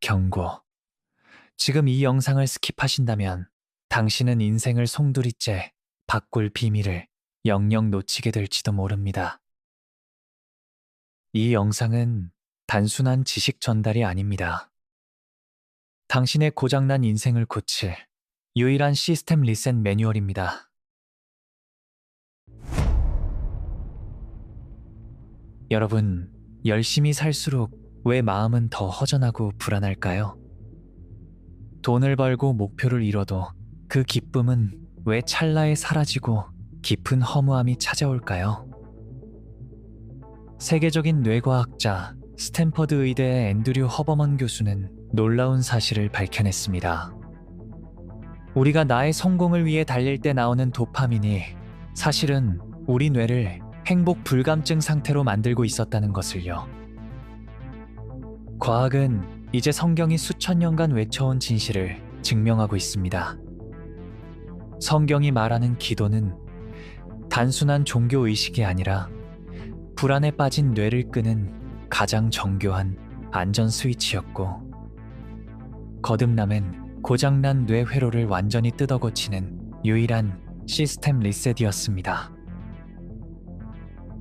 경고. 지금 이 영상을 스킵하신다면 당신은 인생을 송두리째 바꿀 비밀을 영영 놓치게 될지도 모릅니다. 이 영상은 단순한 지식 전달이 아닙니다. 당신의 고장난 인생을 고칠 유일한 시스템 리셋 매뉴얼입니다. 여러분, 열심히 살수록 왜 마음은 더 허전하고 불안할까요? 돈을 벌고 목표를 이뤄도 그 기쁨은 왜 찰나에 사라지고 깊은 허무함이 찾아올까요? 세계적인 뇌과학자 스탠퍼드 의대의 앤드류 허버먼 교수는 놀라운 사실을 밝혀냈습니다. 우리가 나의 성공을 위해 달릴 때 나오는 도파민이 사실은 우리 뇌를 행복 불감증 상태로 만들고 있었다는 것을요. 과학은 이제 성경이 수천 년간 외쳐온 진실을 증명하고 있습니다. 성경이 말하는 기도는 단순한 종교 의식이 아니라 불안에 빠진 뇌를 끄는 가장 정교한 안전 스위치였고, 거듭남은 고장난 뇌 회로를 완전히 뜯어 고치는 유일한 시스템 리셋이었습니다.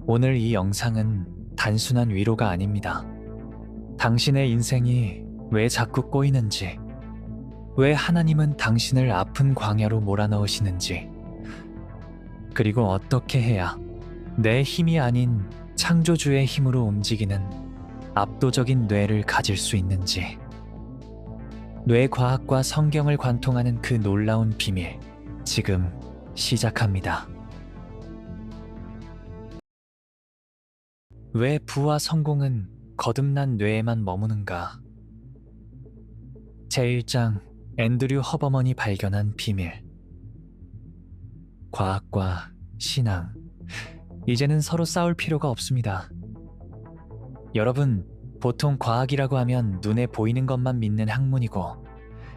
오늘 이 영상은 단순한 위로가 아닙니다. 당신의 인생이 왜 자꾸 꼬이는지, 왜 하나님은 당신을 아픈 광야로 몰아넣으시는지, 그리고 어떻게 해야 내 힘이 아닌 창조주의 힘으로 움직이는 압도적인 뇌를 가질 수 있는지, 뇌과학과 성경을 관통하는 그 놀라운 비밀, 지금 시작합니다. 왜 부와 성공은 거듭난 뇌에만 머무는가? 제1장 앤드류 허버먼이 발견한 비밀. 과학과 신앙, 이제는 서로 싸울 필요가 없습니다. 여러분, 보통 과학이라고 하면 눈에 보이는 것만 믿는 학문이고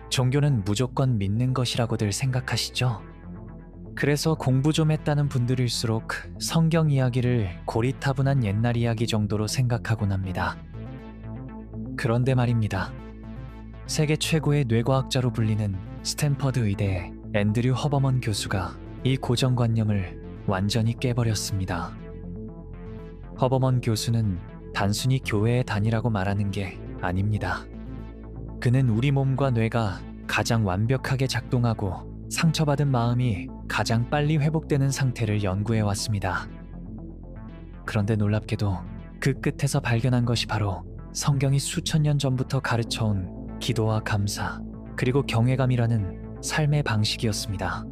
종교는 무조건 믿는 것이라고들 생각하시죠? 그래서 공부 좀 했다는 분들일수록 성경 이야기를 고리타분한 옛날 이야기 정도로 생각하곤 합니다. 그런데 말입니다. 세계 최고의 뇌과학자로 불리는 스탠퍼드 의대의 앤드류 허버먼 교수가 이 고정관념을 완전히 깨버렸습니다. 허버먼 교수는 단순히 교회에 다니라고 말하는 게 아닙니다. 그는 우리 몸과 뇌가 가장 완벽하게 작동하고 상처받은 마음이 가장 빨리 회복되는 상태를 연구해 왔습니다. 그런데 놀랍게도 그 끝에서 발견한 것이 바로 성경이 수천 년 전부터 가르쳐온 기도와 감사, 그리고 경외감이라는 삶의 방식이었습니다.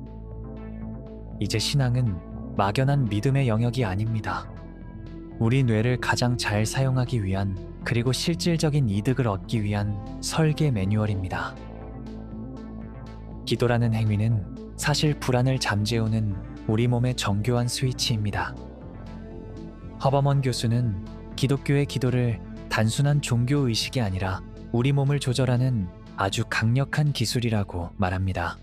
이제 신앙은 막연한 믿음의 영역이 아닙니다. 우리 뇌를 가장 잘 사용하기 위한, 그리고 실질적인 이득을 얻기 위한 설계 매뉴얼입니다. 기도라는 행위는 사실 불안을 잠재우는 우리 몸의 정교한 스위치입니다. 허버먼 교수는 기독교의 기도를 단순한 종교 의식이 아니라 우리 몸을 조절하는 아주 강력한 기술이라고 말합니다.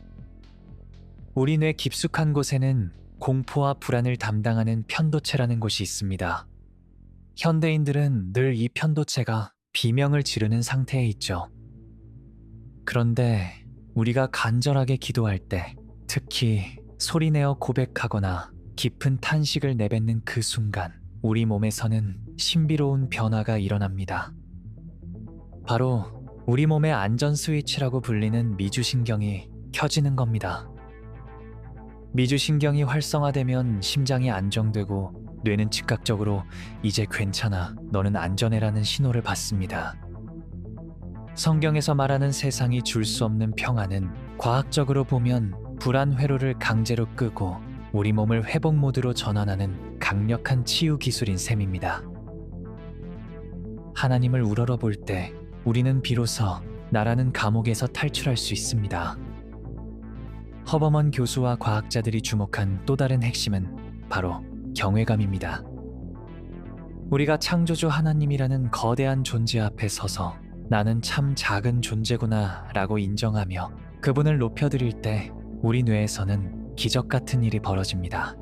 우리 뇌 깊숙한 곳에는 공포와 불안을 담당하는 편도체라는 곳이 있습니다. 현대인들은 늘 이 편도체가 비명을 지르는 상태에 있죠. 그런데 우리가 간절하게 기도할 때, 특히 소리내어 고백하거나 깊은 탄식을 내뱉는 그 순간, 우리 몸에서는 신비로운 변화가 일어납니다. 바로 우리 몸의 안전 스위치라고 불리는 미주신경이 켜지는 겁니다. 미주신경이 활성화되면 심장이 안정되고 뇌는 즉각적으로 이제 괜찮아, 너는 안전해라는 신호를 받습니다. 성경에서 말하는 세상이 줄 수 없는 평안은 과학적으로 보면 불안 회로를 강제로 끄고 우리 몸을 회복 모드로 전환하는 강력한 치유 기술인 셈입니다. 하나님을 우러러 볼 때 우리는 비로소 나라는 감옥에서 탈출할 수 있습니다. 허버먼 교수와 과학자들이 주목한 또 다른 핵심은 바로 경외감입니다. 우리가 창조주 하나님이라는 거대한 존재 앞에 서서 나는 참 작은 존재구나 라고 인정하며 그분을 높여드릴 때 우리 뇌에서는 기적 같은 일이 벌어집니다.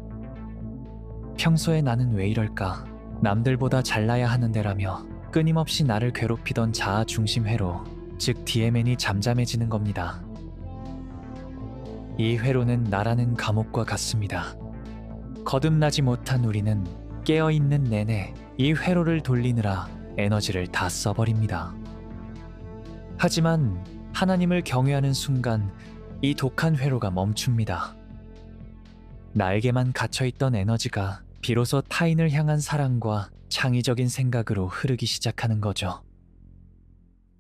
평소에 나는 왜 이럴까? 남들보다 잘나야 하는데라며 끊임없이 나를 괴롭히던 자아 중심 회로, 즉 DMN이 잠잠해지는 겁니다. 이 회로는 나라는 감옥과 같습니다. 거듭나지 못한 우리는 깨어있는 내내 이 회로를 돌리느라 에너지를 다 써버립니다. 하지만 하나님을 경외하는 순간 이 독한 회로가 멈춥니다. 나에게만 갇혀있던 에너지가 비로소 타인을 향한 사랑과 창의적인 생각으로 흐르기 시작하는 거죠.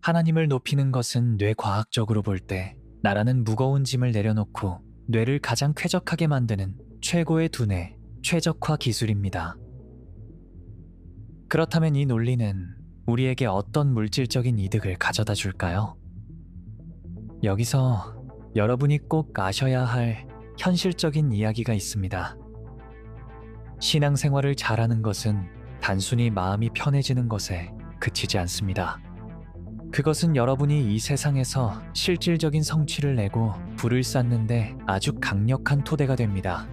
하나님을 높이는 것은 뇌과학적으로 볼 때 나라는 무거운 짐을 내려놓고 뇌를 가장 쾌적하게 만드는 최고의 두뇌, 최적화 기술입니다. 그렇다면 이 논리는 우리에게 어떤 물질적인 이득을 가져다 줄까요? 여기서 여러분이 꼭 아셔야 할 현실적인 이야기가 있습니다. 신앙생활을 잘하는 것은 단순히 마음이 편해지는 것에 그치지 않습니다. 그것은 여러분이 이 세상에서 실질적인 성취를 내고 부를 쌓는데 아주 강력한 토대가 됩니다.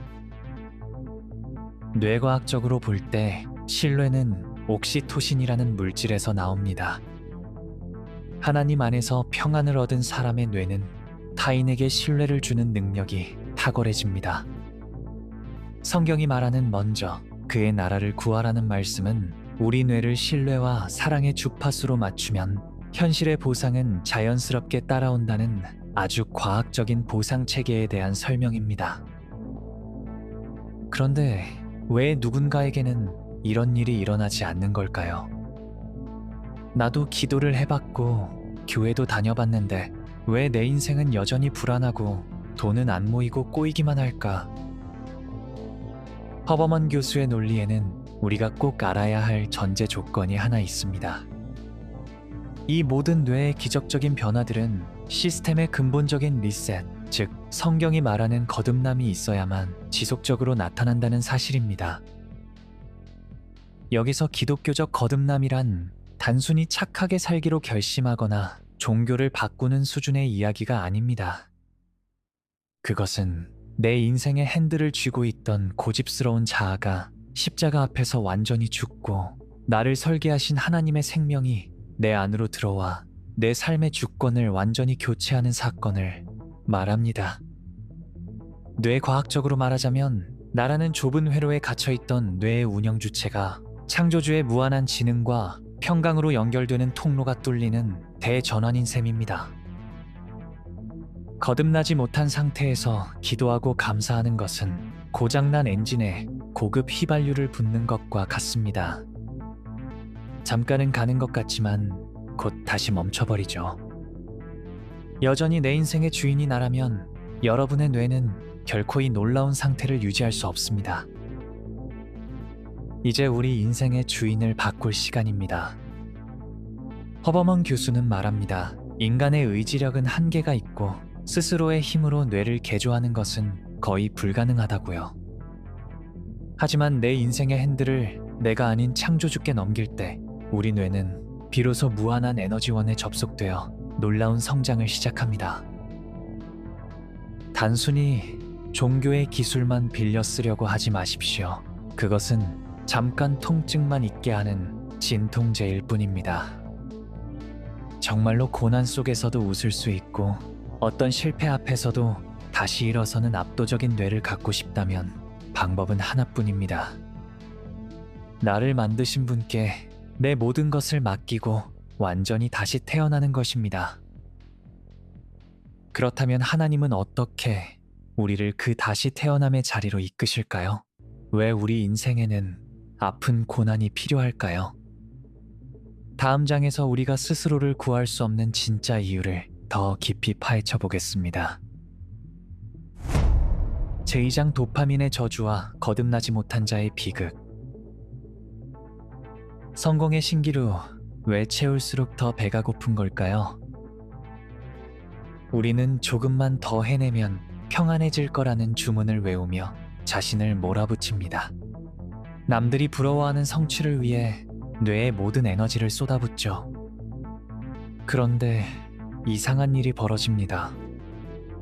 뇌과학적으로 볼 때 신뢰는 옥시토신이라는 물질에서 나옵니다. 하나님 안에서 평안을 얻은 사람의 뇌는 타인에게 신뢰를 주는 능력이 탁월해집니다. 성경이 말하는 먼저 그의 나라를 구하라는 말씀은 우리 뇌를 신뢰와 사랑의 주파수로 맞추면 현실의 보상은 자연스럽게 따라온다는 아주 과학적인 보상 체계에 대한 설명입니다. 그런데 왜 누군가에게는 이런 일이 일어나지 않는 걸까요? 나도 기도를 해봤고 교회도 다녀봤는데 왜 내 인생은 여전히 불안하고 돈은 안 모이고 꼬이기만 할까? 허버먼 교수의 논리에는 우리가 꼭 알아야 할 전제 조건이 하나 있습니다. 이 모든 뇌의 기적적인 변화들은 시스템의 근본적인 리셋, 즉 성경이 말하는 거듭남이 있어야만 지속적으로 나타난다는 사실입니다. 여기서 기독교적 거듭남이란 단순히 착하게 살기로 결심하거나 종교를 바꾸는 수준의 이야기가 아닙니다. 그것은 내 인생의 핸들을 쥐고 있던 고집스러운 자아가 십자가 앞에서 완전히 죽고 나를 설계하신 하나님의 생명이 내 안으로 들어와 내 삶의 주권을 완전히 교체하는 사건을 말합니다. 뇌과학적으로 말하자면 나라는 좁은 회로에 갇혀있던 뇌의 운영 주체가 창조주의 무한한 지능과 평강으로 연결되는 통로가 뚫리는 대전환인 셈입니다. 거듭나지 못한 상태에서 기도하고 감사하는 것은 고장난 엔진에 고급 휘발유를 붓는 것과 같습니다. 잠깐은 가는 것 같지만 곧 다시 멈춰버리죠. 여전히 내 인생의 주인이 나라면 여러분의 뇌는 결코 이 놀라운 상태를 유지할 수 없습니다. 이제 우리 인생의 주인을 바꿀 시간입니다. 허버먼 교수는 말합니다. 인간의 의지력은 한계가 있고 스스로의 힘으로 뇌를 개조하는 것은 거의 불가능하다고요. 하지만 내 인생의 핸들을 내가 아닌 창조주께 넘길 때 우리 뇌는 비로소 무한한 에너지원에 접속되어 놀라운 성장을 시작합니다. 단순히 종교의 기술만 빌려 쓰려고 하지 마십시오. 그것은 잠깐 통증만 있게 하는 진통제일 뿐입니다. 정말로 고난 속에서도 웃을 수 있고 어떤 실패 앞에서도 다시 일어서는 압도적인 뇌를 갖고 싶다면 방법은 하나뿐입니다. 나를 만드신 분께 내 모든 것을 맡기고 완전히 다시 태어나는 것입니다. 그렇다면 하나님은 어떻게 우리를 그 다시 태어남의 자리로 이끄실까요? 왜 우리 인생에는 아픈 고난이 필요할까요? 다음 장에서 우리가 스스로를 구할 수 없는 진짜 이유를 더 깊이 파헤쳐 보겠습니다. 제2장 도파민의 저주와 거듭나지 못한 자의 비극. 성공의 신기루, 왜 채울수록 더 배가 고픈 걸까요? 우리는 조금만 더 해내면 평안해질 거라는 주문을 외우며 자신을 몰아붙입니다. 남들이 부러워하는 성취를 위해 뇌의 모든 에너지를 쏟아붓죠. 그런데 이상한 일이 벌어집니다.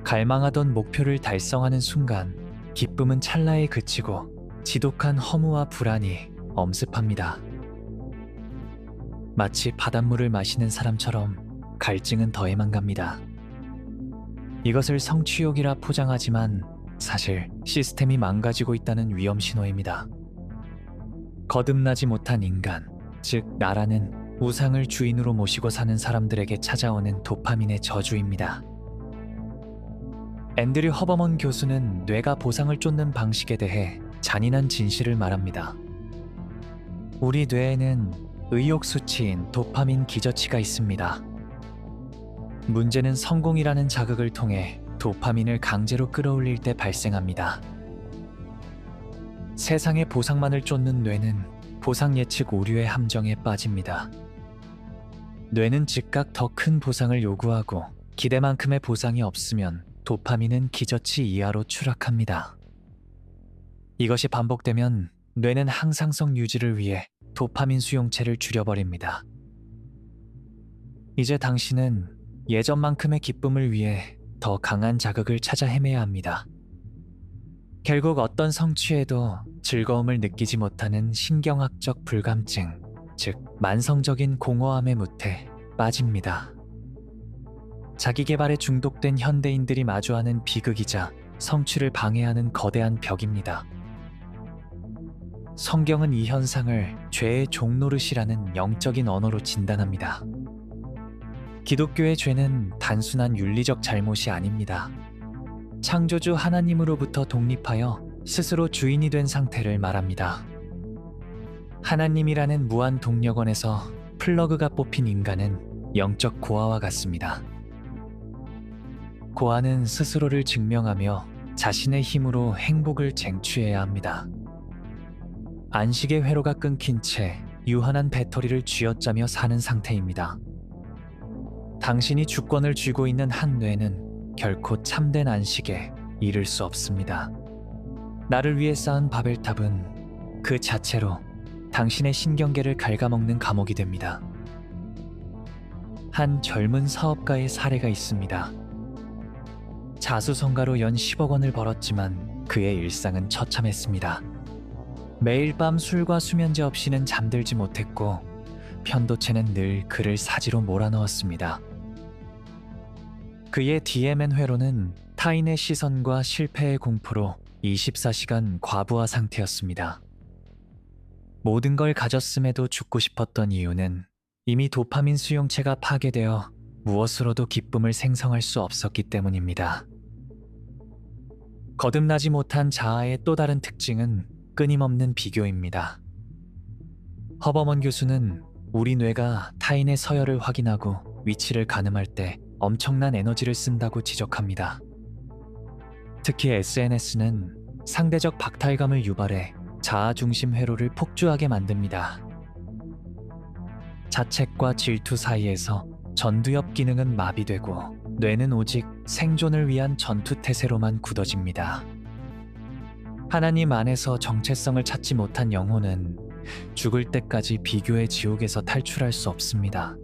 갈망하던 목표를 달성하는 순간 기쁨은 찰나에 그치고 지독한 허무와 불안이 엄습합니다. 마치 바닷물을 마시는 사람처럼 갈증은 더해만 갑니다. 이것을 성취욕이라 포장하지만 사실 시스템이 망가지고 있다는 위험 신호입니다. 거듭나지 못한 인간, 즉 나라는 우상을 주인으로 모시고 사는 사람들에게 찾아오는 도파민의 저주입니다. 앤드류 허버먼 교수는 뇌가 보상을 쫓는 방식에 대해 잔인한 진실을 말합니다. 우리 뇌에는 의욕 수치인 도파민 기저치가 있습니다. 문제는 성공이라는 자극을 통해 도파민을 강제로 끌어올릴 때 발생합니다. 세상의 보상만을 쫓는 뇌는 보상 예측 오류의 함정에 빠집니다. 뇌는 즉각 더 큰 보상을 요구하고 기대만큼의 보상이 없으면 도파민은 기저치 이하로 추락합니다. 이것이 반복되면 뇌는 항상성 유지를 위해 도파민 수용체를 줄여버립니다. 이제 당신은 예전만큼의 기쁨을 위해 더 강한 자극을 찾아 헤매야 합니다. 결국 어떤 성취에도 즐거움을 느끼지 못하는 신경학적 불감증, 즉 만성적인 공허함의 무태에 빠집니다. 자기계발에 중독된 현대인들이 마주하는 비극이자 성취를 방해하는 거대한 벽입니다. 성경은 이 현상을 죄의 종노릇이라는 영적인 언어로 진단합니다. 기독교의 죄는 단순한 윤리적 잘못이 아닙니다. 창조주 하나님으로부터 독립하여 스스로 주인이 된 상태를 말합니다. 하나님이라는 무한 동력원에서 플러그가 뽑힌 인간은 영적 고아와 같습니다. 고아는 스스로를 증명하며 자신의 힘으로 행복을 쟁취해야 합니다. 안식의 회로가 끊긴 채 유한한 배터리를 쥐어짜며 사는 상태입니다. 당신이 주권을 쥐고 있는 한 뇌는 결코 참된 안식에 이를 수 없습니다. 나를 위해 쌓은 바벨탑은 그 자체로 당신의 신경계를 갉아먹는 감옥이 됩니다. 한 젊은 사업가의 사례가 있습니다. 자수성가로 연 10억 원을 벌었지만 그의 일상은 처참했습니다. 매일 밤 술과 수면제 없이는 잠들지 못했고 편도체는 늘 그를 사지로 몰아넣었습니다. 그의 DMN 회로는 타인의 시선과 실패의 공포로 24시간 과부하 상태였습니다. 모든 걸 가졌음에도 죽고 싶었던 이유는 이미 도파민 수용체가 파괴되어 무엇으로도 기쁨을 생성할 수 없었기 때문입니다. 거듭나지 못한 자아의 또 다른 특징은 끊임없는 비교입니다. 허버먼 교수는 우리 뇌가 타인의 서열을 확인하고 위치를 가늠할 때 엄청난 에너지를 쓴다고 지적합니다. 특히 SNS는 상대적 박탈감을 유발해 자아중심 회로를 폭주하게 만듭니다. 자책과 질투 사이에서 전두엽 기능은 마비되고 뇌는 오직 생존을 위한 전투태세로만 굳어집니다. 하나님 안에서 정체성을 찾지 못한 영혼은 죽을 때까지 비교의 지옥에서 탈출할 수 없습니다.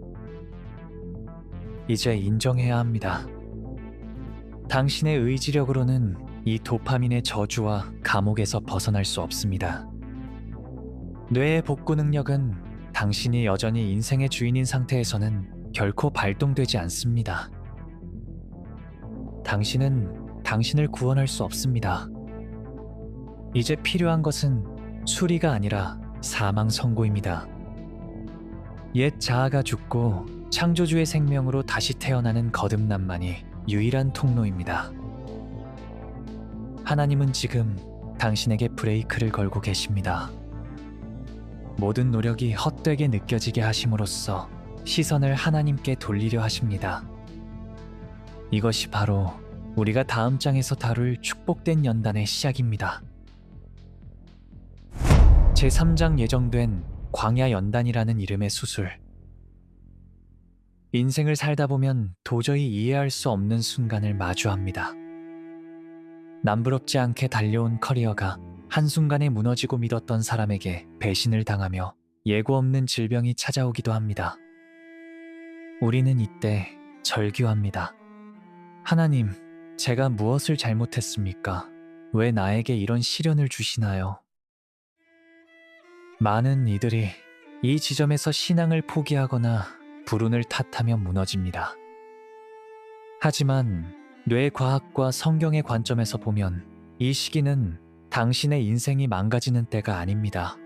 이제 인정해야 합니다. 당신의 의지력으로는 이 도파민의 저주와 감옥에서 벗어날 수 없습니다. 뇌의 복구 능력은 당신이 여전히 인생의 주인인 상태에서는 결코 발동되지 않습니다. 당신은 당신을 구원할 수 없습니다. 이제 필요한 것은 수리가 아니라 사망 선고입니다. 옛 자아가 죽고 창조주의 생명으로 다시 태어나는 거듭남만이 유일한 통로입니다. 하나님은 지금 당신에게 브레이크를 걸고 계십니다. 모든 노력이 헛되게 느껴지게 하심으로써 시선을 하나님께 돌리려 하십니다. 이것이 바로 우리가 다음 장에서 다룰 축복된 연단의 시작입니다. 제3장 예정된 광야 연단이라는 이름의 수술. 인생을 살다 보면 도저히 이해할 수 없는 순간을 마주합니다. 남부럽지 않게 달려온 커리어가 한순간에 무너지고 믿었던 사람에게 배신을 당하며 예고 없는 질병이 찾아오기도 합니다. 우리는 이때 절규합니다. 하나님, 제가 무엇을 잘못했습니까? 왜 나에게 이런 시련을 주시나요? 많은 이들이 이 지점에서 신앙을 포기하거나 불운을 탓하며 무너집니다. 하지만 뇌과학과 성경의 관점에서 보면 이 시기는 당신의 인생이 망가지는 때가 아닙니다.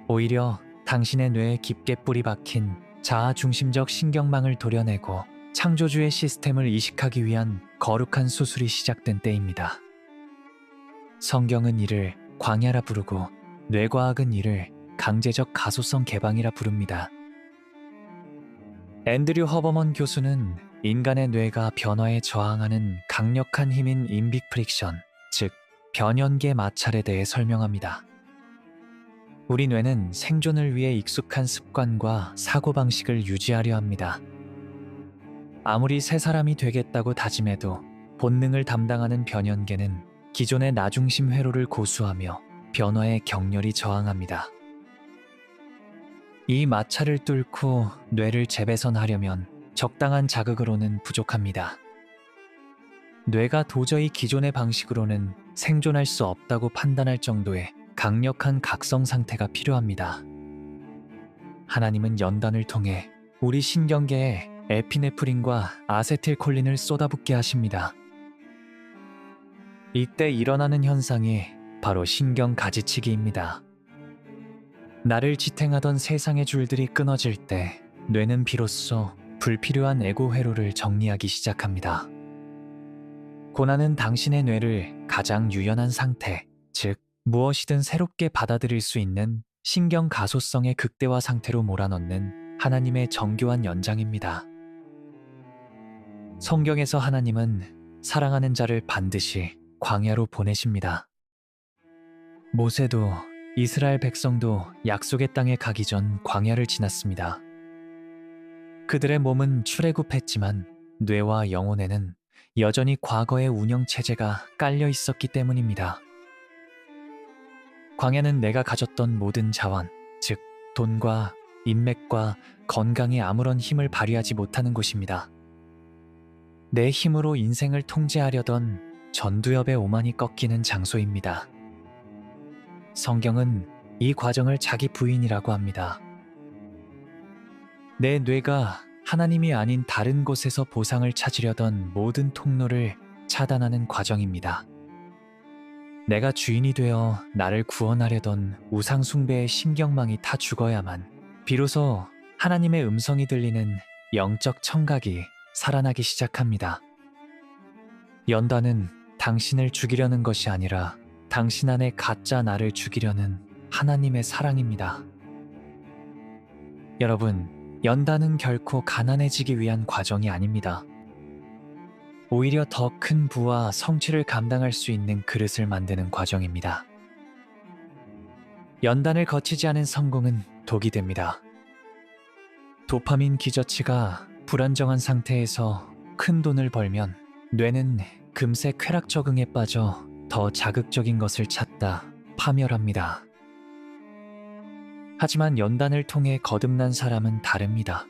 오히려 당신의 뇌에 깊게 뿌리 박힌 자아중심적 신경망을 도려내고 창조주의 시스템을 이식하기 위한 거룩한 수술이 시작된 때입니다. 성경은 이를 광야라 부르고 뇌과학은 이를 강제적 가소성 개방이라 부릅니다. 앤드류 허버먼 교수는 인간의 뇌가 변화에 저항하는 강력한 힘인 인빅 프릭션, 즉 변연계 마찰에 대해 설명합니다. 우리 뇌는 생존을 위해 익숙한 습관과 사고방식을 유지하려 합니다. 아무리 새 사람이 되겠다고 다짐해도 본능을 담당하는 변연계는 기존의 나중심 회로를 고수하며 변화에 격렬히 저항합니다. 이 마찰을 뚫고 뇌를 재배선하려면 적당한 자극으로는 부족합니다. 뇌가 도저히 기존의 방식으로는 생존할 수 없다고 판단할 정도의 강력한 각성 상태가 필요합니다. 하나님은 연단을 통해 우리 신경계에 에피네프린과 아세틸콜린을 쏟아붓게 하십니다. 이때 일어나는 현상이 바로 신경 가지치기입니다. 나를 지탱하던 세상의 줄들이 끊어질 때 뇌는 비로소 불필요한 에고 회로를 정리하기 시작합니다. 고난은 당신의 뇌를 가장 유연한 상태, 즉 무엇이든 새롭게 받아들일 수 있는 신경 가소성의 극대화 상태로 몰아넣는 하나님의 정교한 연장입니다. 성경에서 하나님은 사랑하는 자를 반드시 광야로 보내십니다. 모세도 이스라엘 백성도 약속의 땅에 가기 전 광야를 지났습니다. 그들의 몸은 출애굽했지만 뇌와 영혼에는 여전히 과거의 운영체제가 깔려 있었기 때문입니다. 광야는 내가 가졌던 모든 자원, 즉 돈과 인맥과 건강에 아무런 힘을 발휘하지 못하는 곳입니다. 내 힘으로 인생을 통제하려던 전두엽의 오만이 꺾이는 장소입니다. 성경은 이 과정을 자기 부인이라고 합니다. 내 뇌가 하나님이 아닌 다른 곳에서 보상을 찾으려던 모든 통로를 차단하는 과정입니다. 내가 주인이 되어 나를 구원하려던 우상 숭배의 신경망이 타 죽어야만 비로소 하나님의 음성이 들리는 영적 청각이 살아나기 시작합니다. 연단은 당신을 죽이려는 것이 아니라 당신 안에 가짜 나를 죽이려는 하나님의 사랑입니다. 여러분, 연단은 결코 가난해지기 위한 과정이 아닙니다. 오히려 더 큰 부와 성취를 감당할 수 있는 그릇을 만드는 과정입니다. 연단을 거치지 않은 성공은 독이 됩니다. 도파민 기저치가 불안정한 상태에서 큰 돈을 벌면 뇌는 금세 쾌락 적응에 빠져 더 자극적인 것을 찾다 파멸합니다. 하지만 연단을 통해 거듭난 사람은 다릅니다.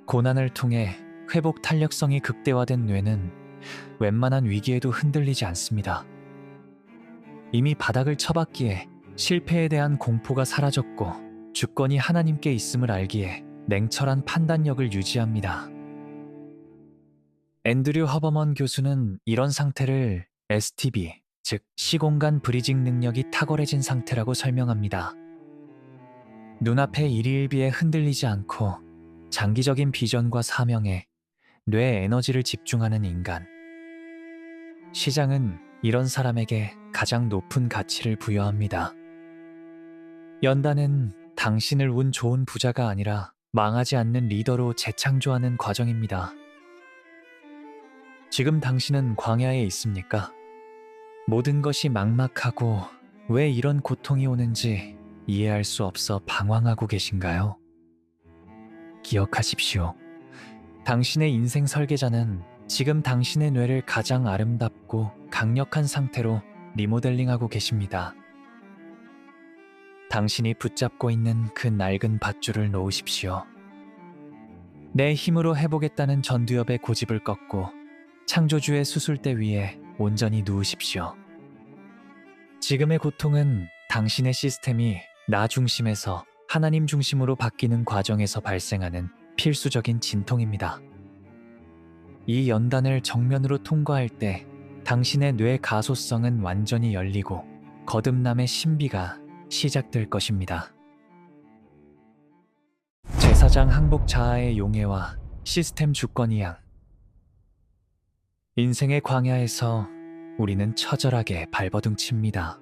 고난을 통해 회복 탄력성이 극대화된 뇌는 웬만한 위기에도 흔들리지 않습니다. 이미 바닥을 쳐봤기에 실패에 대한 공포가 사라졌고 주권이 하나님께 있음을 알기에 냉철한 판단력을 유지합니다. 앤드류 허버먼 교수는 이런 상태를 STB, 즉 시공간 브리징 능력이 탁월해진 상태라고 설명합니다. 눈앞의 일희일비에 흔들리지 않고 장기적인 비전과 사명에 뇌 에너지를 집중하는 인간. 시장은 이런 사람에게 가장 높은 가치를 부여합니다. 연단은 당신을 운 좋은 부자가 아니라 망하지 않는 리더로 재창조하는 과정입니다. 지금 당신은 광야에 있습니까? 모든 것이 막막하고 왜 이런 고통이 오는지 이해할 수 없어 방황하고 계신가요? 기억하십시오. 당신의 인생 설계자는 지금 당신의 뇌를 가장 아름답고 강력한 상태로 리모델링하고 계십니다. 당신이 붙잡고 있는 그 낡은 밧줄을 놓으십시오. 내 힘으로 해보겠다는 전두엽의 고집을 꺾고 창조주의 수술대 위에 온전히 누우십시오. 지금의 고통은 당신의 시스템이 나 중심에서 하나님 중심으로 바뀌는 과정에서 발생하는 필수적인 진통입니다. 이 연단을 정면으로 통과할 때 당신의 뇌 가소성은 완전히 열리고 거듭남의 신비가 시작될 것입니다. 제사장 항복 자아의 용해와 시스템 주권 이양. 인생의 광야에서 우리는 처절하게 발버둥 칩니다.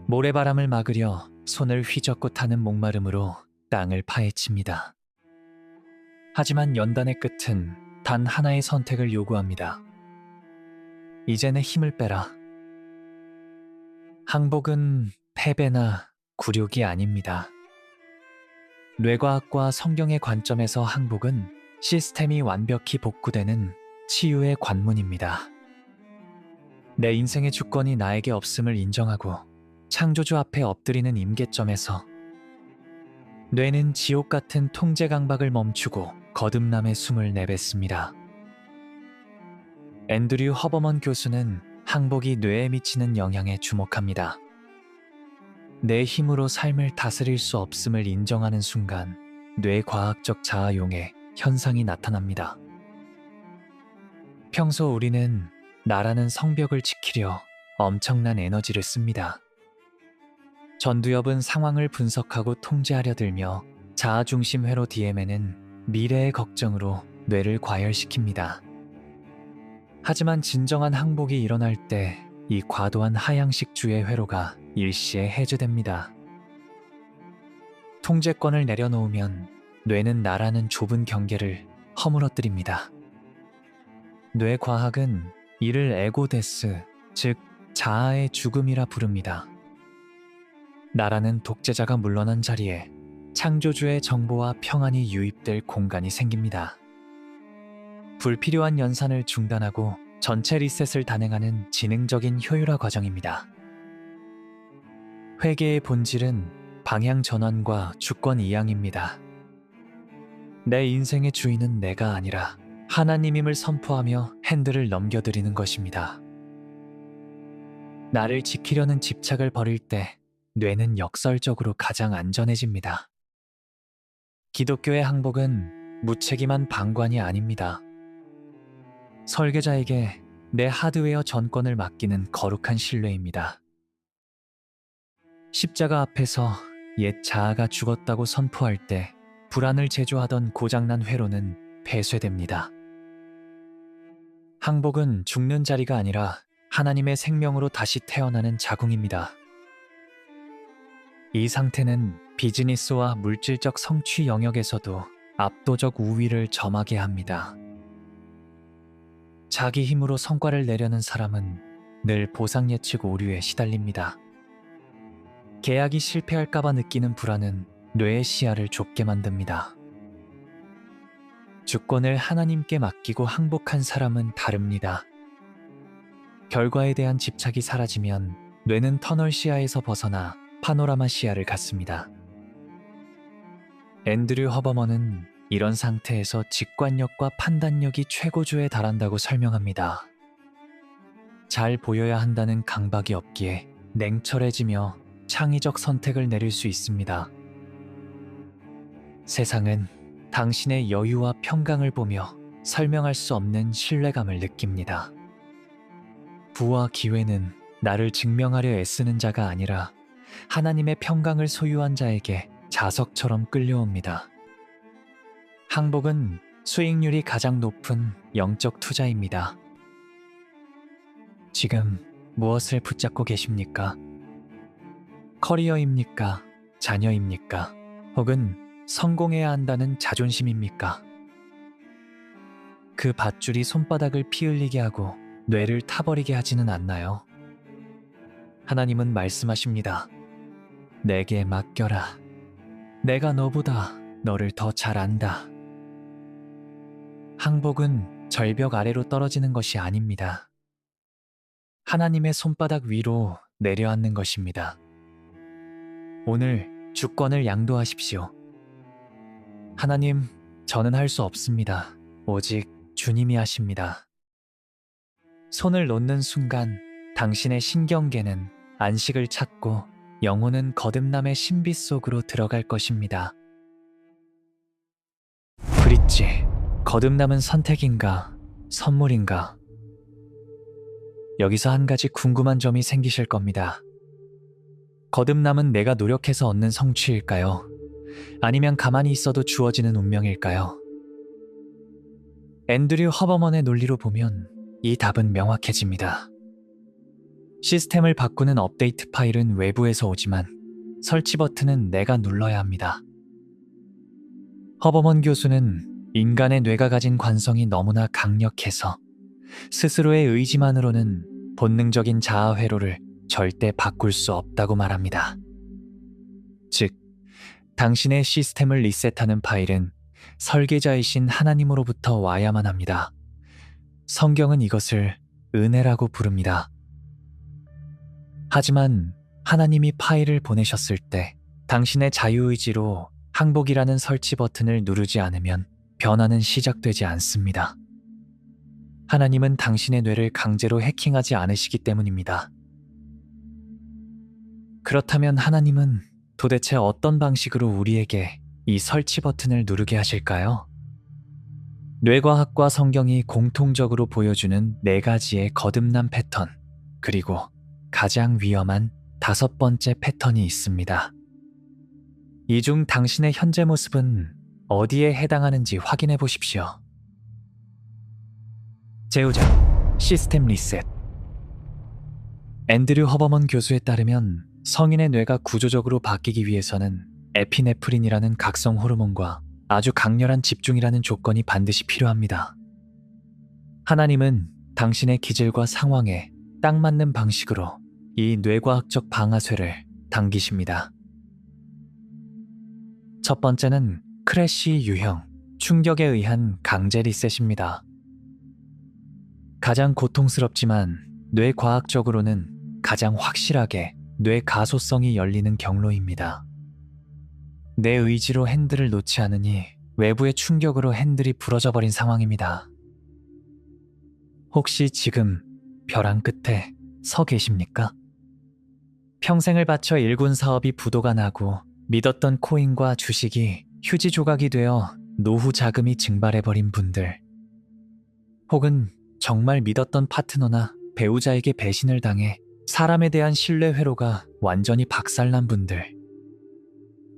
모래바람을 막으려 손을 휘젓고 타는 목마름으로 땅을 파헤칩니다. 하지만 연단의 끝은 단 하나의 선택을 요구합니다. 이제 내 힘을 빼라. 항복은 패배나 굴욕이 아닙니다. 뇌과학과 성경의 관점에서 항복은 시스템이 완벽히 복구되는 치유의 관문입니다. 내 인생의 주권이 나에게 없음을 인정하고 창조주 앞에 엎드리는 임계점에서 뇌는 지옥 같은 통제 강박을 멈추고 거듭남의 숨을 내뱉습니다. 앤드류 허버먼 교수는 항복이 뇌에 미치는 영향에 주목합니다. 내 힘으로 삶을 다스릴 수 없음을 인정하는 순간 뇌과학적 자아용의 현상이 나타납니다. 평소 우리는 나라는 성벽을 지키려 엄청난 에너지를 씁니다. 전두엽은 상황을 분석하고 통제하려 들며 자아중심 회로 DM에는 미래의 걱정으로 뇌를 과열시킵니다. 하지만 진정한 항복이 일어날 때 이 과도한 하향식주의 회로가 일시에 해제됩니다. 통제권을 내려놓으면 뇌는 나라는 좁은 경계를 허물어뜨립니다. 뇌과학은 이를 에고데스, 즉 자아의 죽음이라 부릅니다. 나라는 독재자가 물러난 자리에 창조주의 정보와 평안이 유입될 공간이 생깁니다. 불필요한 연산을 중단하고 전체 리셋을 단행하는 지능적인 효율화 과정입니다. 회계의 본질은 방향 전환과 주권 이양입니다. 내 인생의 주인은 내가 아니라 하나님임을 선포하며 핸들을 넘겨드리는 것입니다. 나를 지키려는 집착을 버릴 때 뇌는 역설적으로 가장 안전해집니다. 기독교의 항복은 무책임한 방관이 아닙니다. 설계자에게 내 하드웨어 전권을 맡기는 거룩한 신뢰입니다. 십자가 앞에서 옛 자아가 죽었다고 선포할 때 불안을 제조하던 고장난 회로는 폐쇄됩니다. 항복은 죽는 자리가 아니라 하나님의 생명으로 다시 태어나는 자궁입니다. 이 상태는 비즈니스와 물질적 성취 영역에서도 압도적 우위를 점하게 합니다. 자기 힘으로 성과를 내려는 사람은 늘 보상 예측 오류에 시달립니다. 계약이 실패할까봐 느끼는 불안은 뇌의 시야를 좁게 만듭니다. 주권을 하나님께 맡기고 항복한 사람은 다릅니다. 결과에 대한 집착이 사라지면 뇌는 터널 시야에서 벗어나 파노라마 시야를 갖습니다. 앤드류 허버먼은 이런 상태에서 직관력과 판단력이 최고조에 달한다고 설명합니다. 잘 보여야 한다는 강박이 없기에 냉철해지며 창의적 선택을 내릴 수 있습니다. 세상은 당신의 여유와 평강을 보며 설명할 수 없는 신뢰감을 느낍니다. 부와 기회는 나를 증명하려 애쓰는 자가 아니라 하나님의 평강을 소유한 자에게 자석처럼 끌려옵니다. 항복은 수익률이 가장 높은 영적 투자입니다. 지금 무엇을 붙잡고 계십니까? 커리어입니까? 자녀입니까? 혹은 성공해야 한다는 자존심입니까? 그 밧줄이 손바닥을 피 흘리게 하고 뇌를 타버리게 하지는 않나요? 하나님은 말씀하십니다. 내게 맡겨라. 내가 너보다 너를 더 잘 안다. 항복은 절벽 아래로 떨어지는 것이 아닙니다. 하나님의 손바닥 위로 내려앉는 것입니다. 오늘 주권을 양도하십시오. 하나님, 저는 할 수 없습니다. 오직 주님이 하십니다. 손을 놓는 순간 당신의 신경계는 안식을 찾고 영혼은 거듭남의 신비 속으로 들어갈 것입니다. 브릿지, 거듭남은 선택인가, 선물인가? 여기서 한 가지 궁금한 점이 생기실 겁니다. 거듭남은 내가 노력해서 얻는 성취일까요? 아니면 가만히 있어도 주어지는 운명일까요? 앤드류 허버먼의 논리로 보면 이 답은 명확해집니다. 시스템을 바꾸는 업데이트 파일은 외부에서 오지만 설치 버튼은 내가 눌러야 합니다. 허버먼 교수는 인간의 뇌가 가진 관성이 너무나 강력해서 스스로의 의지만으로는 본능적인 자아 회로를 절대 바꿀 수 없다고 말합니다. 즉, 당신의 시스템을 리셋하는 파일은 설계자이신 하나님으로부터 와야만 합니다. 성경은 이것을 은혜라고 부릅니다. 하지만 하나님이 파일을 보내셨을 때 당신의 자유의지로 항복이라는 설치 버튼을 누르지 않으면 변화는 시작되지 않습니다. 하나님은 당신의 뇌를 강제로 해킹하지 않으시기 때문입니다. 그렇다면 하나님은 도대체 어떤 방식으로 우리에게 이 설치 버튼을 누르게 하실까요? 뇌과학과 성경이 공통적으로 보여주는 4가지의 거듭남 패턴, 그리고 가장 위험한 5번째 패턴이 있습니다. 이 중 당신의 현재 모습은 어디에 해당하는지 확인해 보십시오. 제5장, 시스템 리셋. 앤드류 허버먼 교수에 따르면 성인의 뇌가 구조적으로 바뀌기 위해서는 에피네프린이라는 각성 호르몬과 아주 강렬한 집중이라는 조건이 반드시 필요합니다. 하나님은 당신의 기질과 상황에 딱 맞는 방식으로 이 뇌과학적 방아쇠를 당기십니다. 첫 번째는 크래시 유형, 충격에 의한 강제 리셋입니다. 가장 고통스럽지만 뇌과학적으로는 가장 확실하게 뇌 가소성이 열리는 경로입니다. 내 의지로 핸들을 놓지 않으니 외부의 충격으로 핸들이 부러져 버린 상황입니다. 혹시 지금 벼랑 끝에 서 계십니까? 평생을 바쳐 일군 사업이 부도가 나고 믿었던 코인과 주식이 휴지 조각이 되어 노후 자금이 증발해버린 분들, 혹은 정말 믿었던 파트너나 배우자에게 배신을 당해 사람에 대한 신뢰 회로가 완전히 박살난 분들,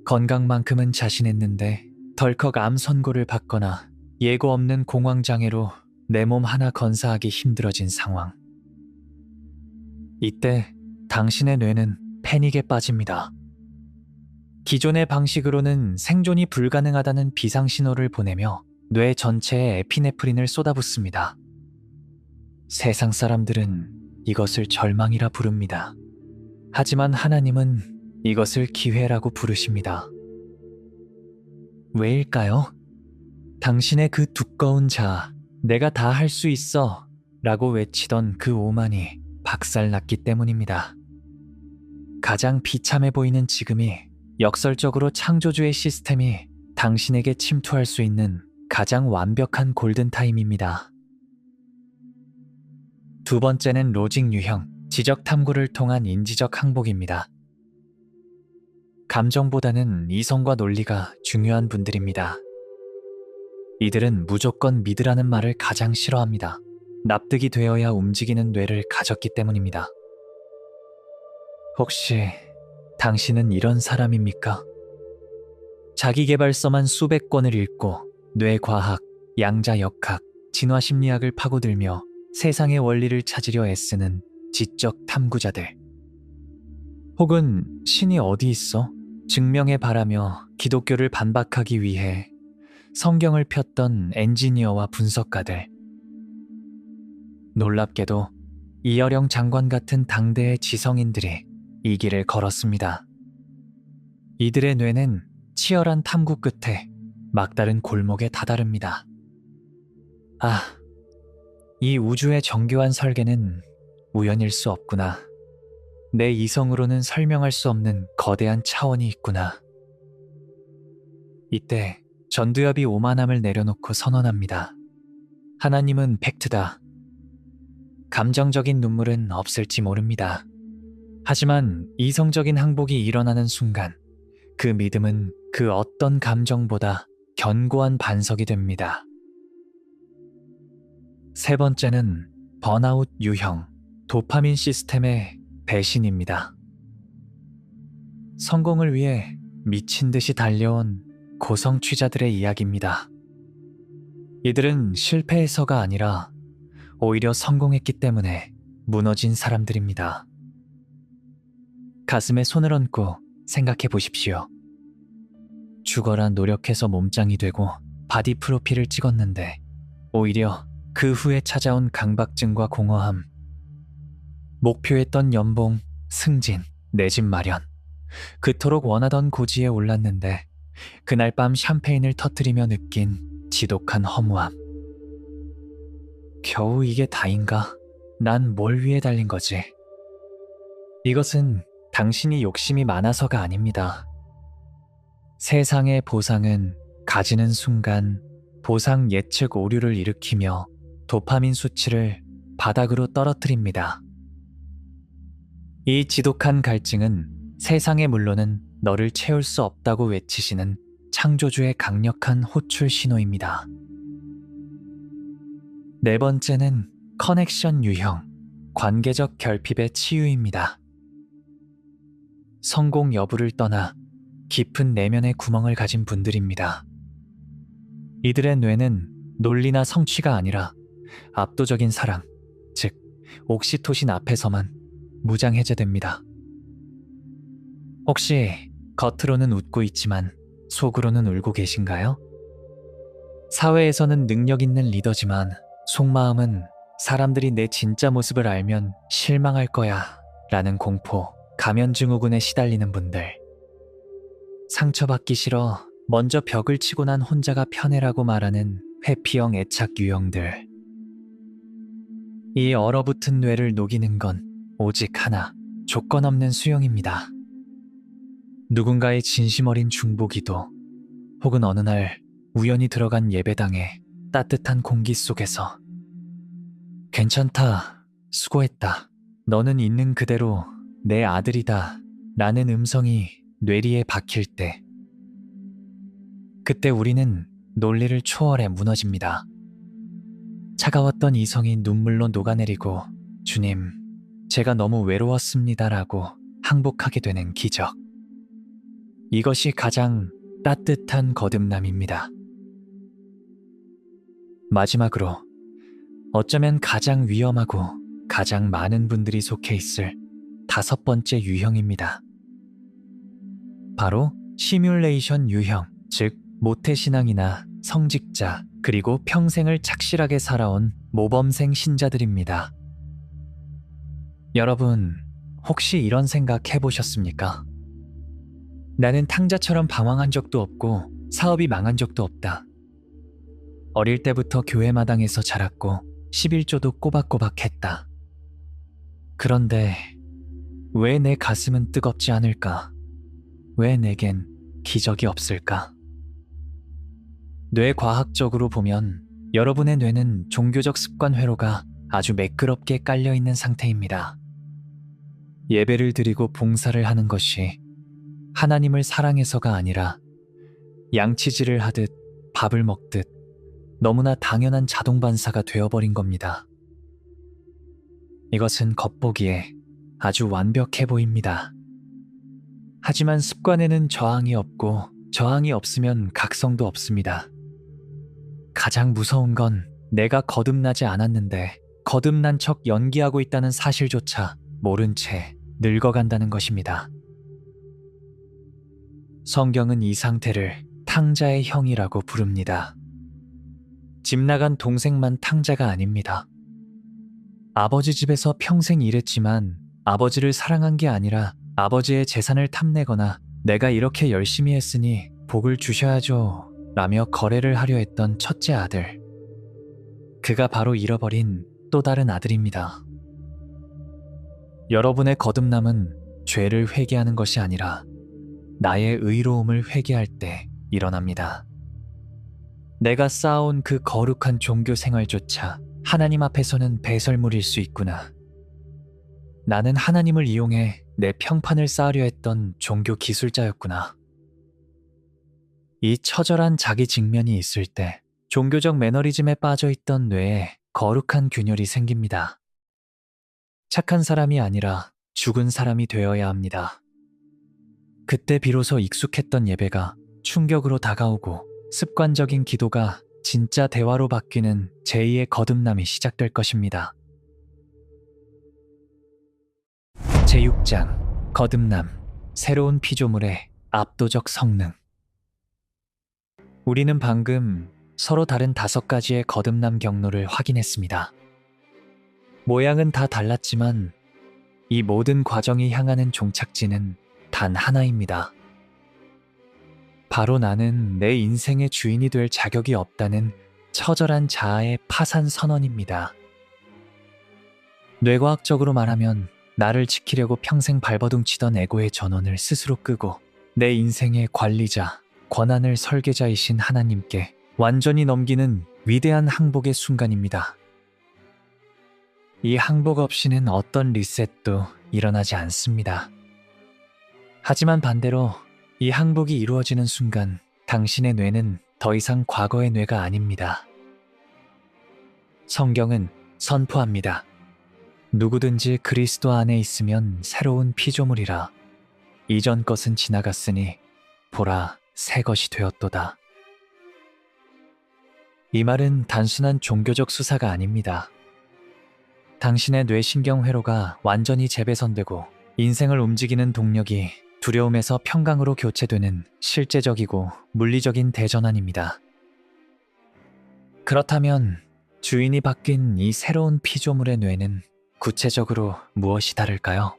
건강만큼은 자신했는데 덜컥 암 선고를 받거나 예고 없는 공황장애로 내 몸 하나 건사하기 힘들어진 상황. 이때 당신의 뇌는 패닉에 빠집니다. 기존의 방식으로는 생존이 불가능하다는 비상신호를 보내며 뇌 전체에 에피네프린을 쏟아붓습니다. 세상 사람들은 이것을 절망이라 부릅니다. 하지만 하나님은 이것을 기회라고 부르십니다. 왜일까요? 당신의 그 두꺼운 자아, 내가 다 할 수 있어 라고 외치던 그 오만이 박살났기 때문입니다. 가장 비참해 보이는 지금이 역설적으로 창조주의 시스템이 당신에게 침투할 수 있는 가장 완벽한 골든타임입니다. 두 번째는 로직 유형, 지적 탐구를 통한 인지적 항복입니다. 감정보다는 이성과 논리가 중요한 분들입니다. 이들은 무조건 믿으라는 말을 가장 싫어합니다. 납득이 되어야 움직이는 뇌를 가졌기 때문입니다. 혹시 당신은 이런 사람입니까? 자기계발서만 수백 권을 읽고 뇌과학, 양자역학, 진화심리학을 파고들며 세상의 원리를 찾으려 애쓰는 지적 탐구자들, 혹은 신이 어디 있어? 증명해 바라며 기독교를 반박하기 위해 성경을 폈던 엔지니어와 분석가들. 놀랍게도 이어령 장관 같은 당대의 지성인들이 이 길을 걸었습니다. 이들의 뇌는 치열한 탐구 끝에 막다른 골목에 다다릅니다. 아, 이 우주의 정교한 설계는 우연일 수 없구나. 내 이성으로는 설명할 수 없는 거대한 차원이 있구나. 이때 전두엽이 오만함을 내려놓고 선언합니다. 하나님은 팩트다. 감정적인 눈물은 없을지 모릅니다. 하지만 이성적인 항복이 일어나는 순간 그 믿음은 그 어떤 감정보다 견고한 반석이 됩니다. 세 번째는 번아웃 유형, 도파민 시스템의 배신입니다. 성공을 위해 미친 듯이 달려온 고성취자들의 이야기입니다. 이들은 실패해서가 아니라 오히려 성공했기 때문에 무너진 사람들입니다. 가슴에 손을 얹고 생각해 보십시오. 죽어라 노력해서 몸짱이 되고 바디 프로필을 찍었는데 오히려 그 후에 찾아온 강박증과 공허함, 목표했던 연봉, 승진, 내 집 마련, 그토록 원하던 고지에 올랐는데 그날 밤 샴페인을 터뜨리며 느낀 지독한 허무함. 겨우 이게 다인가? 난 뭘 위해 달린 거지? 이것은 당신이 욕심이 많아서가 아닙니다. 세상의 보상은 가지는 순간 보상 예측 오류를 일으키며 도파민 수치를 바닥으로 떨어뜨립니다. 이 지독한 갈증은 세상의 물론은 너를 채울 수 없다고 외치시는 창조주의 강력한 호출 신호입니다. 네 번째는 커넥션 유형, 관계적 결핍의 치유입니다. 성공 여부를 떠나 깊은 내면의 구멍을 가진 분들입니다. 이들의 뇌는 논리나 성취가 아니라 압도적인 사랑, 즉 옥시토신 앞에서만 무장해제됩니다. 혹시 겉으로는 웃고 있지만 속으로는 울고 계신가요? 사회에서는 능력 있는 리더지만 속마음은 사람들이 내 진짜 모습을 알면 실망할 거야 라는 공포, 가면증후군에 시달리는 분들. 상처받기 싫어 먼저 벽을 치고 난 혼자가 편해라고 말하는 회피형 애착 유형들. 이 얼어붙은 뇌를 녹이는 건 오직 하나, 조건 없는 수용입니다. 누군가의 진심 어린 중보기도, 혹은 어느 날 우연히 들어간 예배당의 따뜻한 공기 속에서 괜찮다, 수고했다, 너는 있는 그대로 내 아들이다 라는 음성이 뇌리에 박힐 때, 그때 우리는 논리를 초월해 무너집니다. 차가웠던 이성이 눈물로 녹아내리고 주님, 제가 너무 외로웠습니다 라고 항복하게 되는 기적. 이것이 가장 따뜻한 거듭남입니다. 마지막으로 어쩌면 가장 위험하고 가장 많은 분들이 속해 있을 다섯 번째 유형입니다. 바로 시뮬레이션 유형, 즉 모태신앙이나 성직자, 그리고 평생을 착실하게 살아온 모범생 신자들입니다. 여러분, 혹시 이런 생각 해보셨습니까? 나는 탕자처럼 방황한 적도 없고 사업이 망한 적도 없다. 어릴 때부터 교회 마당에서 자랐고 11조도 꼬박꼬박 했다. 그런데 왜 내 가슴은 뜨겁지 않을까? 왜 내겐 기적이 없을까? 뇌과학적으로 보면 여러분의 뇌는 종교적 습관 회로가 아주 매끄럽게 깔려있는 상태입니다. 예배를 드리고 봉사를 하는 것이 하나님을 사랑해서가 아니라 양치질을 하듯 밥을 먹듯 너무나 당연한 자동 반사가 되어버린 겁니다. 이것은 겉보기에 아주 완벽해 보입니다. 하지만 습관에는 저항이 없고 저항이 없으면 각성도 없습니다. 가장 무서운 건 내가 거듭나지 않았는데 거듭난 척 연기하고 있다는 사실조차 모른 채 늙어간다는 것입니다. 성경은 이 상태를 탕자의 형이라고 부릅니다. 집 나간 동생만 탕자가 아닙니다. 아버지 집에서 평생 일했지만 아버지를 사랑한 게 아니라 아버지의 재산을 탐내거나 내가 이렇게 열심히 했으니 복을 주셔야죠 라며 거래를 하려 했던 첫째 아들. 그가 바로 잃어버린 또 다른 아들입니다. 여러분의 거듭남은 죄를 회개하는 것이 아니라 나의 의로움을 회개할 때 일어납니다. 내가 쌓아온 그 거룩한 종교 생활조차 하나님 앞에서는 배설물일 수 있구나. 나는 하나님을 이용해 내 평판을 쌓으려 했던 종교 기술자였구나. 이 처절한 자기 직면이 있을 때 종교적 매너리즘에 빠져있던 뇌에 거룩한 균열이 생깁니다. 착한 사람이 아니라 죽은 사람이 되어야 합니다. 그때 비로소 익숙했던 예배가 충격으로 다가오고 습관적인 기도가 진짜 대화로 바뀌는 제2의 거듭남이 시작될 것입니다. 제6장 거듭남, 새로운 피조물의 압도적 성능. 우리는 방금 서로 다른 5가지의 거듭남 경로를 확인했습니다. 모양은 다 달랐지만 이 모든 과정이 향하는 종착지는 단 하나입니다. 바로 나는 내 인생의 주인이 될 자격이 없다는 처절한 자아의 파산 선언입니다. 뇌과학적으로 말하면 나를 지키려고 평생 발버둥치던 에고의 전원을 스스로 끄고 내 인생의 관리자, 권한을 설계자이신 하나님께 완전히 넘기는 위대한 항복의 순간입니다. 이 항복 없이는 어떤 리셋도 일어나지 않습니다. 하지만 반대로 이 항복이 이루어지는 순간 당신의 뇌는 더 이상 과거의 뇌가 아닙니다. 성경은 선포합니다. 누구든지 그리스도 안에 있으면 새로운 피조물이라. 이전 것은 지나갔으니 보라 새 것이 되었도다. 이 말은 단순한 종교적 수사가 아닙니다. 당신의 뇌신경 회로가 완전히 재배선되고 인생을 움직이는 동력이 두려움에서 평강으로 교체되는 실제적이고 물리적인 대전환입니다. 그렇다면 주인이 바뀐 이 새로운 피조물의 뇌는 구체적으로 무엇이 다를까요?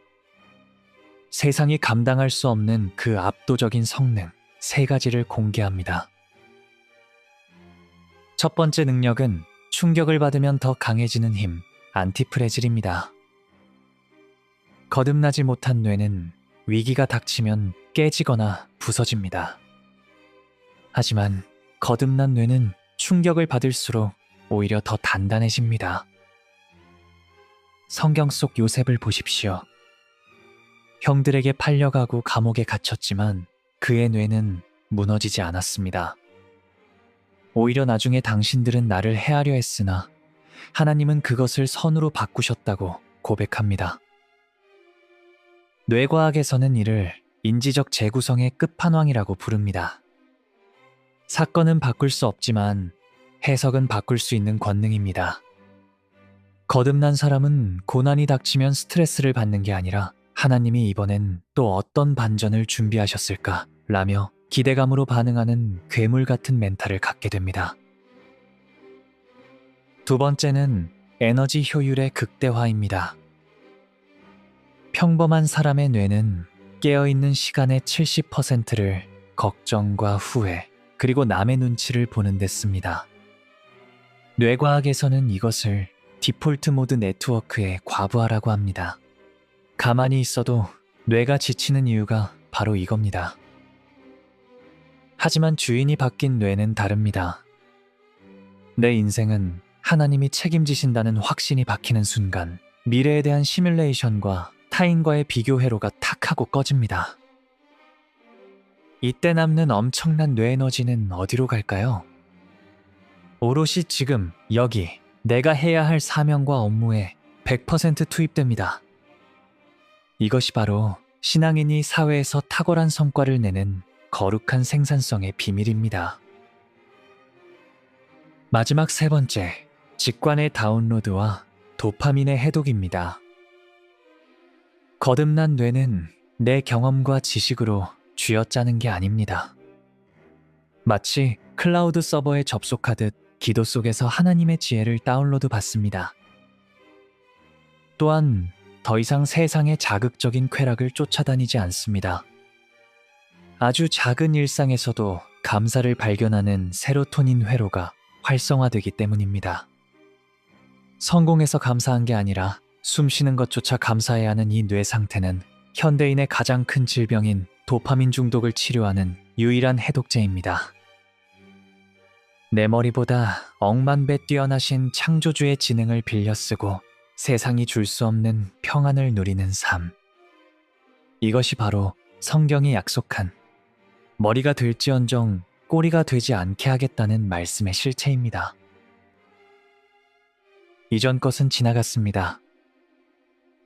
세상이 감당할 수 없는 그 압도적인 성능 3가지를 공개합니다. 첫 번째 능력은 충격을 받으면 더 강해지는 힘, 안티프레질입니다. 거듭나지 못한 뇌는 위기가 닥치면 깨지거나 부서집니다. 하지만 거듭난 뇌는 충격을 받을수록 오히려 더 단단해집니다. 성경 속 요셉을 보십시오. 형들에게 팔려가고 감옥에 갇혔지만 그의 뇌는 무너지지 않았습니다. 오히려 나중에 당신들은 나를 해하려 했으나 하나님은 그것을 선으로 바꾸셨다고 고백합니다. 뇌과학에서는 이를 인지적 재구성의 끝판왕이라고 부릅니다. 사건은 바꿀 수 없지만 해석은 바꿀 수 있는 권능입니다. 거듭난 사람은 고난이 닥치면 스트레스를 받는 게 아니라 하나님이 이번엔 또 어떤 반전을 준비하셨을까 라며 기대감으로 반응하는 괴물 같은 멘탈을 갖게 됩니다. 두 번째는 에너지 효율의 극대화입니다. 평범한 사람의 뇌는 깨어있는 시간의 70%를 걱정과 후회, 그리고 남의 눈치를 보는 데 씁니다. 뇌과학에서는 이것을 디폴트 모드 네트워크의 과부하라고 합니다. 가만히 있어도 뇌가 지치는 이유가 바로 이겁니다. 하지만 주인이 바뀐 뇌는 다릅니다. 내 인생은 하나님이 책임지신다는 확신이 박히는 순간 미래에 대한 시뮬레이션과 타인과의 비교 회로가 탁 하고 꺼집니다. 이때 남는 엄청난 뇌 에너지는 어디로 갈까요? 오롯이 지금 여기 내가 해야 할 사명과 업무에 100% 투입됩니다. 이것이 바로 신앙인이 사회에서 탁월한 성과를 내는 거룩한 생산성의 비밀입니다. 마지막 3번째, 직관의 다운로드와 도파민의 해독입니다. 거듭난 뇌는 내 경험과 지식으로 쥐어짜는 게 아닙니다. 마치 클라우드 서버에 접속하듯 기도 속에서 하나님의 지혜를 다운로드 받습니다. 또한 더 이상 세상의 자극적인 쾌락을 쫓아다니지 않습니다. 아주 작은 일상에서도 감사를 발견하는 세로토닌 회로가 활성화되기 때문입니다. 성공해서 감사한 게 아니라 숨 쉬는 것조차 감사해야 하는 이 뇌 상태는 현대인의 가장 큰 질병인 도파민 중독을 치료하는 유일한 해독제입니다. 내 머리보다 억만 배 뛰어나신 창조주의 지능을 빌려 쓰고 세상이 줄 수 없는 평안을 누리는 삶. 이것이 바로 성경이 약속한 머리가 될지언정 꼬리가 되지 않게 하겠다는 말씀의 실체입니다. 이전 것은 지나갔습니다.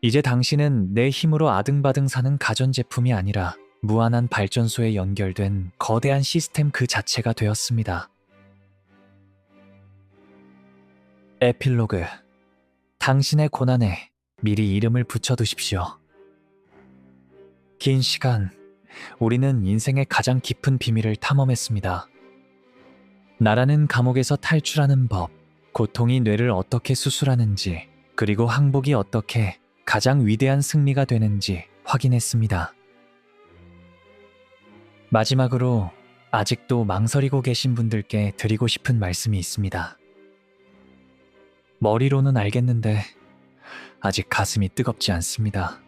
이제 당신은 내 힘으로 아등바등 사는 가전제품이 아니라 무한한 발전소에 연결된 거대한 시스템 그 자체가 되었습니다. 에필로그. 당신의 고난에 미리 이름을 붙여두십시오. 긴 시간, 우리는 인생의 가장 깊은 비밀을 탐험했습니다. 나라는 감옥에서 탈출하는 법, 고통이 뇌를 어떻게 수술하는지, 그리고 항복이 어떻게 가장 위대한 승리가 되는지 확인했습니다. 마지막으로 아직도 망설이고 계신 분들께 드리고 싶은 말씀이 있습니다. 머리로는 알겠는데 아직 가슴이 뜨겁지 않습니다.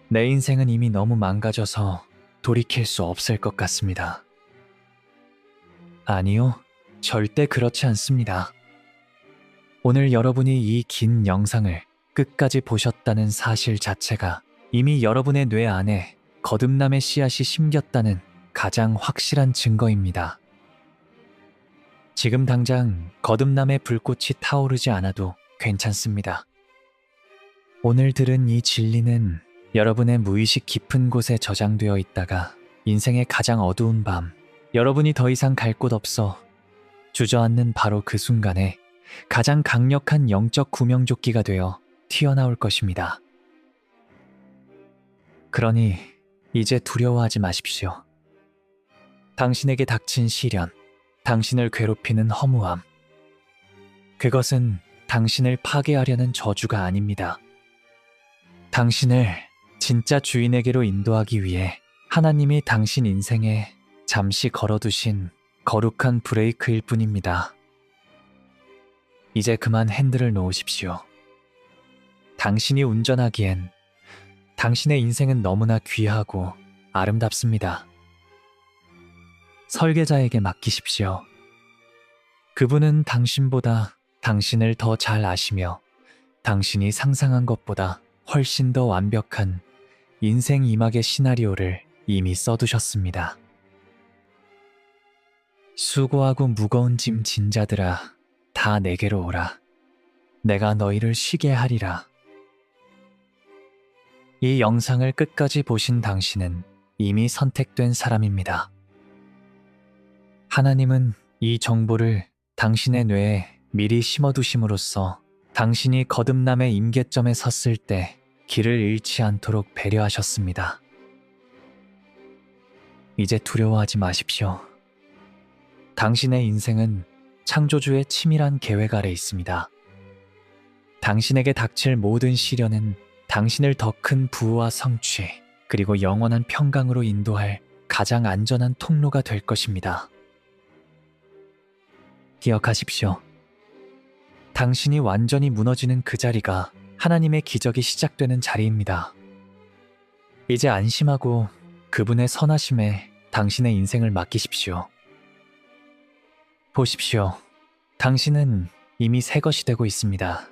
내 인생은 이미 너무 망가져서 돌이킬 수 없을 것 같습니다. 아니요, 절대 그렇지 않습니다. 오늘 여러분이 이 긴 영상을 끝까지 보셨다는 사실 자체가 이미 여러분의 뇌 안에 거듭남의 씨앗이 심겼다는 가장 확실한 증거입니다. 지금 당장 거듭남의 불꽃이 타오르지 않아도 괜찮습니다. 오늘 들은 이 진리는 여러분의 무의식 깊은 곳에 저장되어 있다가 인생의 가장 어두운 밤, 여러분이 더 이상 갈 곳 없어 주저앉는 바로 그 순간에 가장 강력한 영적 구명조끼가 되어 튀어나올 것입니다. 그러니 이제 두려워하지 마십시오. 당신에게 닥친 시련, 당신을 괴롭히는 허무함, 그것은 당신을 파괴하려는 저주가 아닙니다. 당신을 진짜 주인에게로 인도하기 위해 하나님이 당신 인생에 잠시 걸어두신 거룩한 브레이크일 뿐입니다. 이제 그만 핸들을 놓으십시오. 당신이 운전하기엔 당신의 인생은 너무나 귀하고 아름답습니다. 설계자에게 맡기십시오. 그분은 당신보다 당신을 더 잘 아시며 당신이 상상한 것보다 훨씬 더 완벽한 인생 이막의 시나리오를 이미 써두셨습니다. 수고하고 무거운 짐 진 자들아, 다 내게로 오라. 내가 너희를 쉬게 하리라. 이 영상을 끝까지 보신 당신은 이미 선택된 사람입니다. 하나님은 이 정보를 당신의 뇌에 미리 심어두심으로써 당신이 거듭남의 임계점에 섰을 때 길을 잃지 않도록 배려하셨습니다. 이제 두려워하지 마십시오. 당신의 인생은 창조주의 치밀한 계획 아래 있습니다. 당신에게 닥칠 모든 시련은 당신을 더 큰 부와 성취, 그리고 영원한 평강으로 인도할 가장 안전한 통로가 될 것입니다. 기억하십시오. 당신이 완전히 무너지는 그 자리가 하나님의 기적이 시작되는 자리입니다. 이제 안심하고 그분의 선하심에 당신의 인생을 맡기십시오. 보십시오. 당신은 이미 새 것이 되고 있습니다.